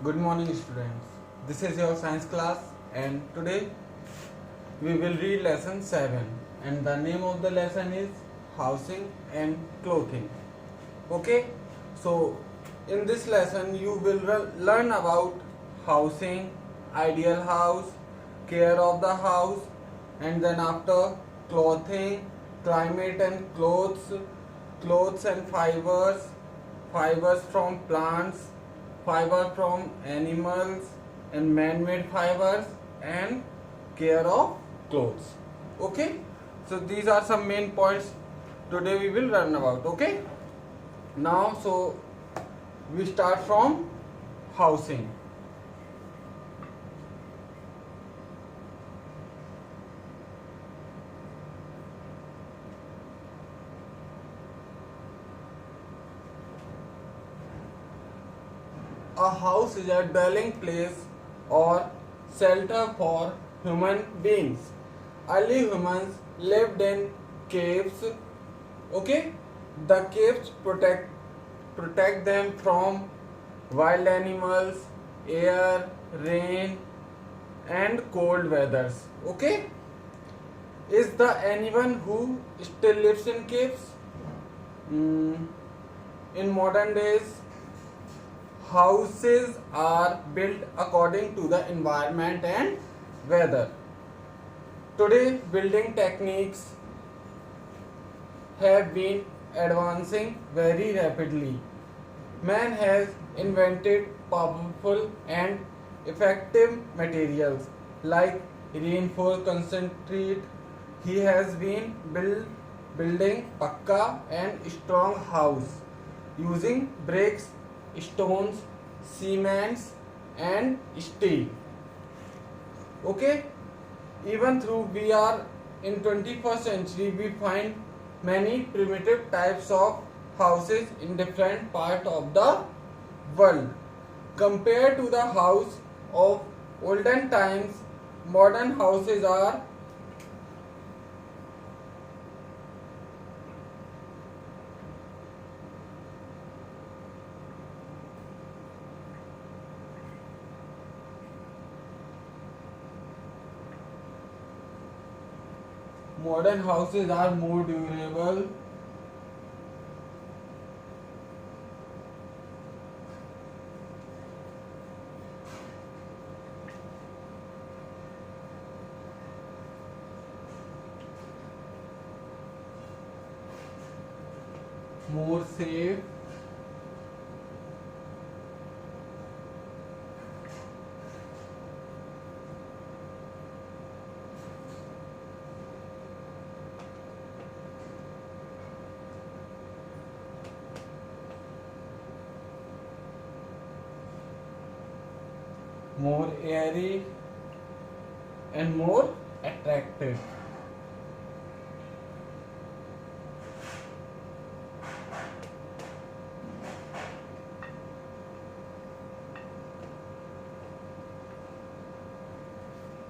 Good morning, students. This is your science class, and today we will read lesson 7. And the name of the lesson is Housing and Clothing. Okay, so in this lesson, you will learn about housing, ideal house, care of the house, and then after clothing, climate and clothes and fibers, fibers from plants, fiber from animals, and man-made fibers, and care of clothes. Okay, so these are some main points today we will learn about. Okay, now so we start from housing. A house is a dwelling place or shelter for human beings. Early humans lived in caves. Okay, the caves protect them from wild animals, air, rain, and cold weathers. Okay, is there anyone who still lives in caves? In modern days, houses are built according to the environment and weather. Today, building techniques have been advancing very rapidly. Man has invented powerful and effective materials like reinforced concrete. He has been building pakka and strong house using bricks, stones, cements, and steel. Okay, even though we are in 21st century, we find many primitive types of houses in different parts of the world. Compared to the house of olden times, modern houses are more durable, more safe, more airy, and more attractive.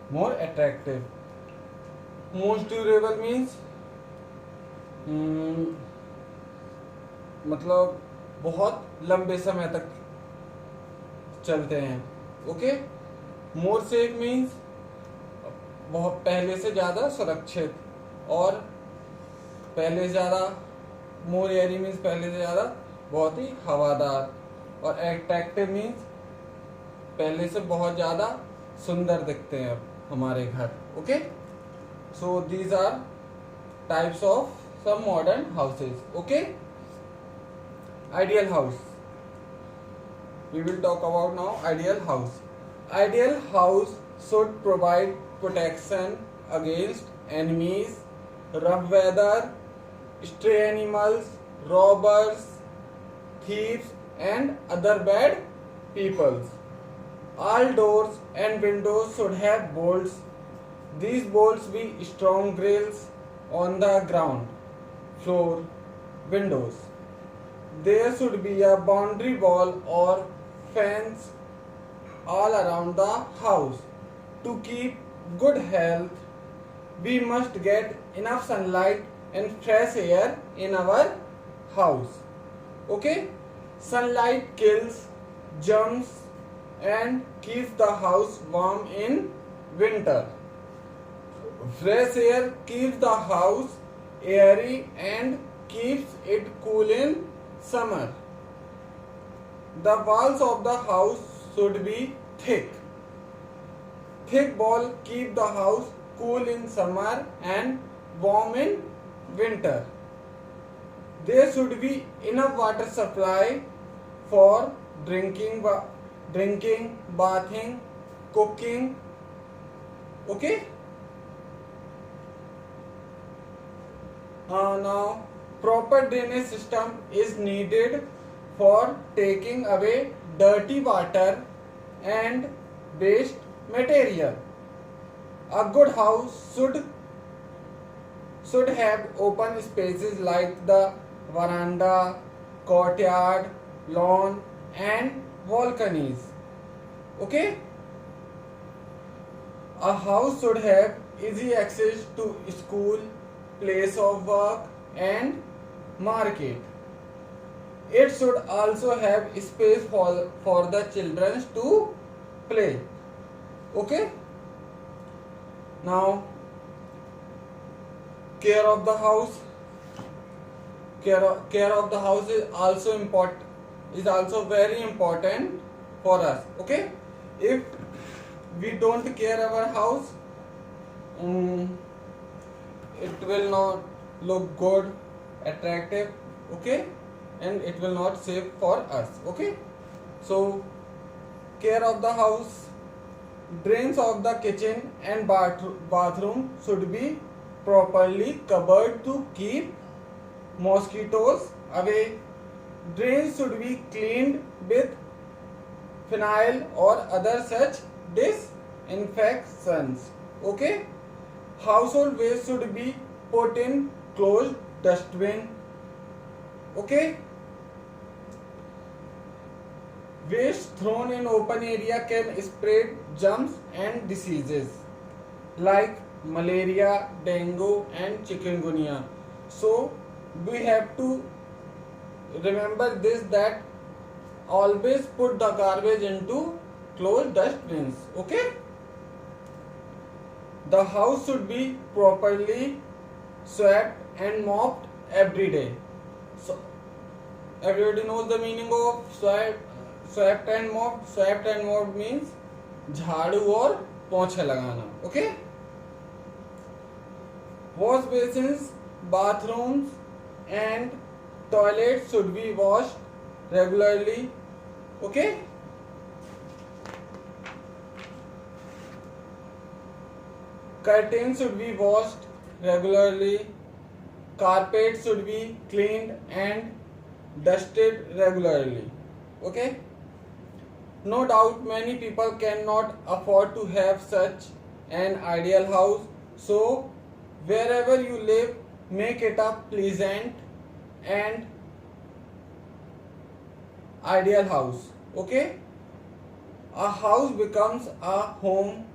More attractive. Most durable means मतलब बहुत लंबे समय तक चलते हैं. Okay, more safe means बहुत पहले से ज़्यादा सुरक्षित, और पहले से ज़्यादा, मोर एयरी मीन्स पहले से ज़्यादा बहुत ही हवादार, और अट्रैक्टिव मीन्स पहले से बहुत ज़्यादा सुंदर दिखते हैं अब हमारे घर. Okay, so these are types of some modern houses. Okay, ideal house. We will talk about now ideal house. Ideal house should provide protection against enemies, rough weather, stray animals, robbers, thieves, and other bad peoples. All doors and windows should have bolts. These bolts be strong grills on the ground floor, windows. There should be a boundary wall or fence all around the house. To keep good health, we must get enough sunlight and fresh air in our house. Okay, sunlight kills germs and keeps the house warm in winter. Fresh air keeps the house airy and keeps it cool in summer. The walls of the house should be thick. Thick wall keep the house cool in summer and warm in winter. There should be enough water supply for drinking, bathing, cooking. Okay. Now, proper drainage system is needed for taking away dirty water and waste material. A good house should have open spaces like the veranda, courtyard, lawn and balconies. Okay? A house should have easy access to school, place of work and market. It should also have space for the children to play. Okay? Now, care of the house. Care of the house is also very important for us. Okay? If we don't care our house, it will not look good, attractive. Okay? And it will not safe for us. Okay? So, care of the house. Drains of the kitchen and bathroom should be properly covered to keep mosquitoes away. Drains should be cleaned with phenyl or other such disinfectants. Okay? Household waste should be put in closed dustbin. Okay? Waste thrown in open area can spread germs and diseases like malaria, dengue and chikungunya. So we have to remember this, that always put the garbage into closed dustbins. Okay? The house should be properly swept and mopped every day. So everybody knows the meaning of swept and mopped. Swept and mopped means झाड़ू और पोंछा लगाना. Okay? Wash basins, bathrooms and toilets should be washed regularly. Okay? Curtains should be washed regularly. Carpets should be cleaned and dusted regularly. Okay? No doubt many people cannot afford to have such an ideal house. So wherever you live, make it a pleasant and ideal house. Okay? A house becomes a home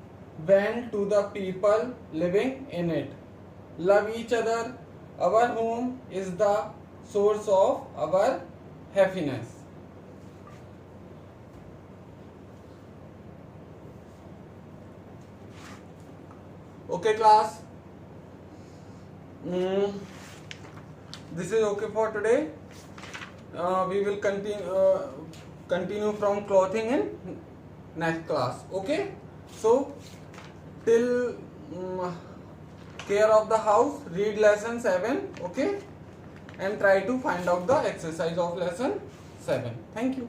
when to the people living in it love each other. Our home is the source of our happiness. Okay, class. This is okay for today. We will continue from clothing in next class. Okay. So till care of the house, read lesson 7. Okay, and try to find out the exercise of lesson 7. Thank you.